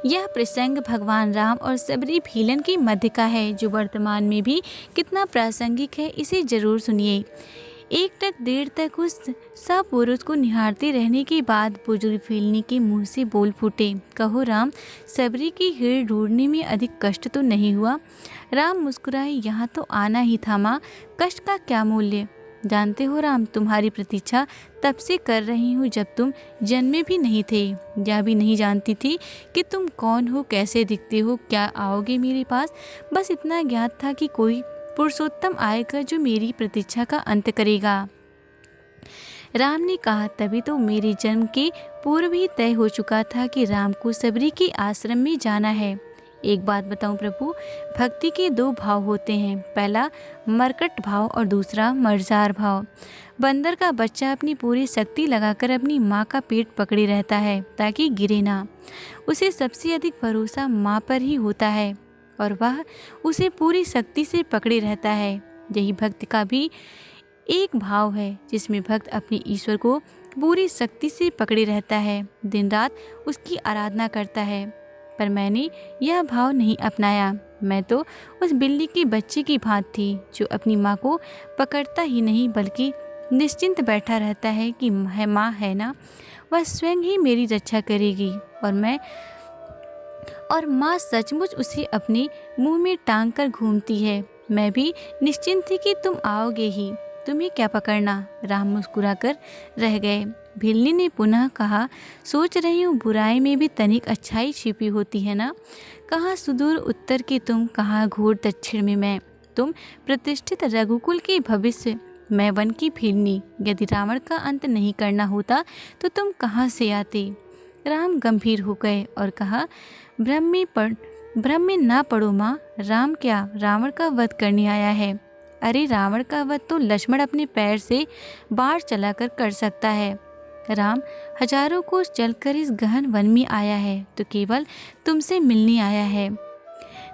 यह प्रसंग भगवान राम और सबरी भीलन की मध्य का है, जो वर्तमान में भी कितना प्रासंगिक है, इसे जरूर सुनिए। एक तक देर तक उस सपुरुष को निहारते रहने के बाद बुजुर्ग भीलनी के मुंह से बोल फूटे, कहो राम, सबरी की हीर ढूंढने में अधिक कष्ट तो नहीं हुआ? राम मुस्कुराए, यहाँ तो आना ही था माँ, कष्ट का क्या मूल्य। जानते हो राम, तुम्हारी प्रतीक्षा तब से कर रही हूँ जब तुम जन्मे भी नहीं थे। यह भी नहीं जानती थी कि तुम कौन हो, कैसे दिखते हो, क्या आओगे मेरे पास। बस इतना ज्ञात था कि कोई पुरुषोत्तम आएगा जो मेरी प्रतीक्षा का अंत करेगा। राम ने कहा, तभी तो मेरे जन्म के पूर्व ही तय हो चुका था कि राम को सबरी के आश्रम में जाना है। एक बात बताऊं प्रभु, भक्ति के दो भाव होते हैं, पहला मरकट भाव और दूसरा मर्जार भाव। बंदर का बच्चा अपनी पूरी शक्ति लगाकर अपनी माँ का पेट पकड़े रहता है ताकि गिरे ना। उसे सबसे अधिक भरोसा माँ पर ही होता है और वह उसे पूरी शक्ति से पकड़े रहता है। यही भक्त का भी एक भाव है, जिसमें भक्त अपने ईश्वर को पूरी शक्ति से पकड़े रहता है, दिन रात उसकी आराधना करता है। पर मैंने यह भाव नहीं अपनाया। मैं तो उस बिल्ली के बच्चे की भांति थी, जो अपनी माँ को पकड़ता ही नहीं बल्कि निश्चिंत बैठा रहता है कि माँ है ना, वह स्वयं ही मेरी रक्षा करेगी। और माँ सचमुच उसे अपने मुंह में टांग कर घूमती है। मैं भी निश्चिंत थी कि तुम आओगे ही, तुम्हें क्या पकड़ना। राम मुस्कुराकर रह गए। भीलनी ने पुनः कहा, सोच रही हूँ बुराई में भी तनिक अच्छाई छिपी होती है ना। कहाँ सुदूर उत्तर की तुम, कहाँ घोर दक्षिण में मैं। तुम प्रतिष्ठित रघुकुल के भविष्य, मैं वन की भीलनी। यदि रावण का अंत नहीं करना होता तो तुम कहाँ से आते। राम गंभीर हो गए और कहा, भ्रम में ना पड़ो माँ। राम क्या रावण का वध करने आया है? अरे रावण का वध तो लक्ष्मण अपने पैर से बाढ़ चलाकर कर सकता है। राम हजारों कोस चलकर इस गहन वन में आया है तो केवल तुमसे मिलने आया है,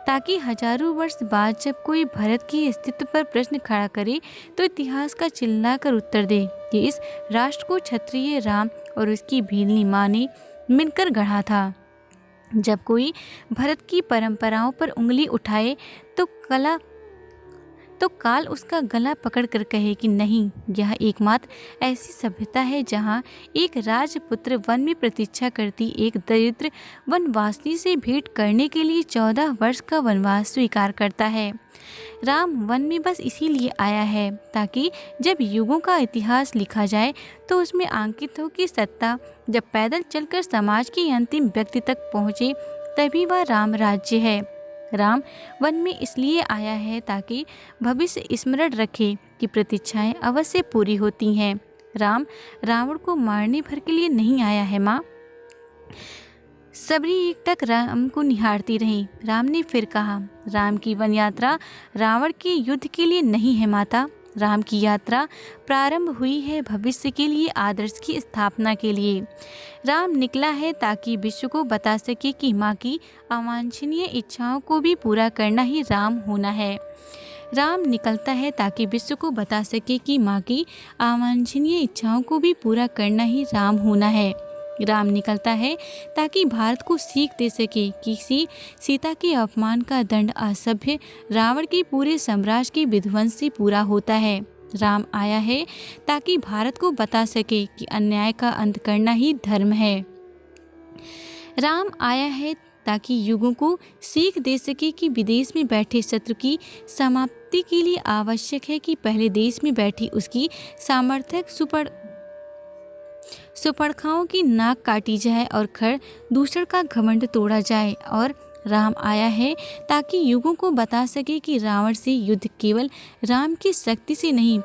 ताकि हजारों वर्ष बाद जब कोई भरत के अस्तित्व पर प्रश्न खड़ा करे तो इतिहास का चिल्लाकर उत्तर दे कि इस राष्ट्र को क्षत्रिय राम और उसकी भीलनी माँ ने मिलकर गढ़ा था। जब कोई भरत की परंपराओं पर उंगली उठाए तो काल उसका गला पकड़कर कहे कि नहीं, यह एकमात्र ऐसी सभ्यता है जहाँ एक राजपुत्र वन में प्रतीक्षा करती एक दरिद्र वनवासिनी से भेंट करने के लिए 14 वर्ष का वनवास स्वीकार करता है। राम वन में बस इसीलिए आया है ताकि जब युगों का इतिहास लिखा जाए तो उसमें अंकित हो कि सत्ता जब पैदल चलकर समाज के अंतिम व्यक्ति तक पहुँचे तभी वह राम राज्य है। राम वन में इसलिए आया है ताकि भविष्य स्मरण रखे कि प्रतीक्षाएं अवश्य पूरी होती हैं। राम रावण को मारने भर के लिए नहीं आया है माँ। सबरी एकटक राम को निहारती रही। राम ने फिर कहा, राम की वन यात्रा रावण के युद्ध के लिए नहीं है माता। राम की यात्रा प्रारंभ हुई है भविष्य के लिए आदर्श की स्थापना के लिए। राम निकला है ताकि विश्व को बता सके कि माँ की अवांछनीय इच्छाओं को भी पूरा करना ही राम होना है। राम निकलता है ताकि विश्व को बता सके कि माँ की अवांछनीय इच्छाओं को भी पूरा करना ही राम होना है। राम निकलता है ताकि भारत को सीख दे सके कि सीता के अपमान का दंड असभ्य रावण के पूरे साम्राज्य के विध्वंस से पूरा होता है। राम आया है ताकि भारत को बता सके कि अन्याय का अंत करना ही धर्म है। राम आया है ताकि युगों को सीख दे सके कि विदेश में बैठे शत्रु की समाप्ति के लिए आवश्यक है कि पहले देश में बैठी उसकी सामर्थ्यक सुपर्खाओं की नाक काटी जाए और खर दूसर का घमंड तोड़ा जाए। और राम आया है ताकि युगों को बता सके कि रावण से युद्ध केवल राम की शक्ति से नहीं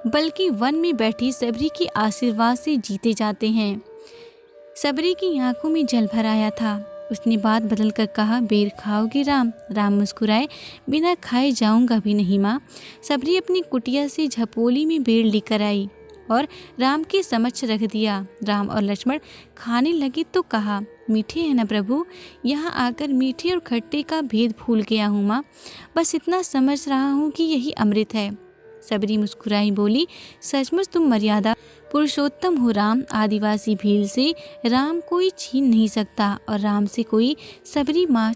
बल्कि वन में बैठी सबरी के आशीर्वाद से जीते जाते हैं। सबरी की आंखों में जल भर आया था। उसने बात बदल कर कहा, बेर खाओगे राम? राम मुस्कुराए, बिना खाए जाऊंगा भी नहीं माँ। सबरी अपनी कुटिया से झपोली में बेर लेकर आई और राम के समक्ष रख दिया। राम और लक्ष्मण खाने लगे तो कहा, मीठे हैं ना प्रभु? यहाँ आकर मीठे और खट्टे का भेद भूल गया हूँ माँ। बस इतना समझ रहा हूँ कि यही अमृत है। सबरी मुस्कुराई बोली, सचमुच तुम मर्यादा पुरुषोत्तम हो राम। आदिवासी भील से राम कोई छीन नहीं सकता और राम से कोई सबरी माँ